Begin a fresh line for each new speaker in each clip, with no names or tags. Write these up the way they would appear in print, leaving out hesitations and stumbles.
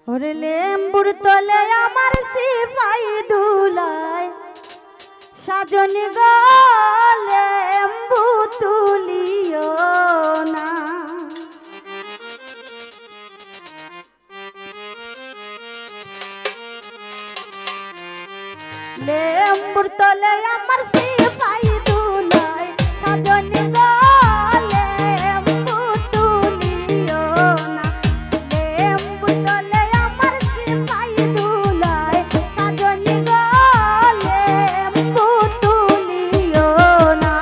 ওরে লেম্বুর তলে আমার সিপাই দুলায় সাজনি গো লেম্বু তুলিও না। লেম্বুর তলে আমার সিপাই দুলায় সাজনি গো লেম্বু তুলিও না। লেম্বুর তলে আমার সিপাই দুলায় সাজনি গো লেম্বু তুলিও না।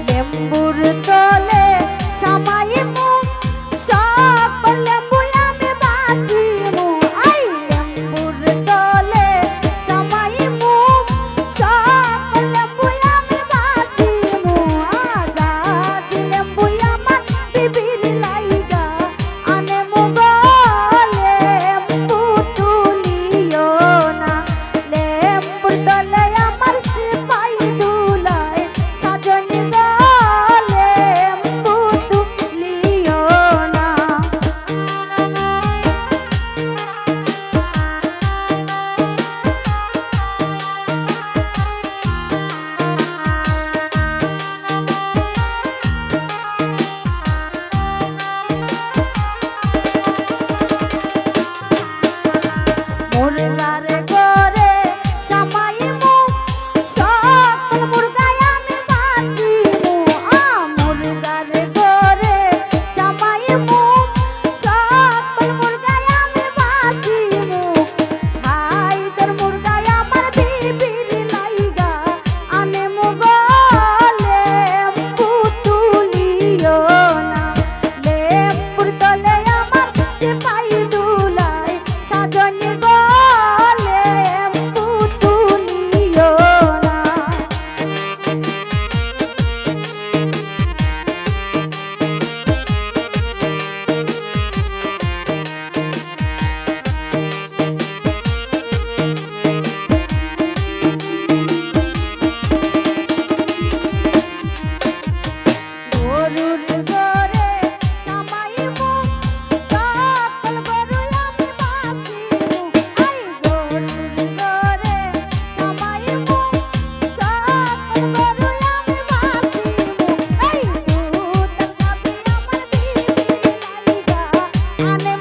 লেম্বুর তলে সামাইমু সকল লেম্বু আমি বাসিমু। আই লেম্বুর তলে সামাইমু সকল লেম্বু আমি বাসিমু। আজাদ লেম্বু আমার বিবির লাইগা আনেমু গো লেম্বু তুলিও না। লেম্বুর তলে আমার সিপাই দুলায় সাজনি গো লেম্বু তুলিও না। মুরগার ঘরে সামাইমু সকল মুরগায় আমি বাসিমু। মুরগার ঘরে সামাইমু সকল মুরগায় আমি বাসিমু। হায়দার মুরগায় আমার বিবির লাইগা আনেমু গো লেম্বু তুলিও না। লেম্বুর তলে আমার সিপাই দুলায় সাজনি গো লেম্বু তুলিও না। গরুর ঘরে সামাইমু সকল গরু আমি বাসিমু। আই গরুর ঘরে সামাইমু সকল গরু আমি বাসিমু। এই দুধ গাবি আমার বিবির লাইগা আনে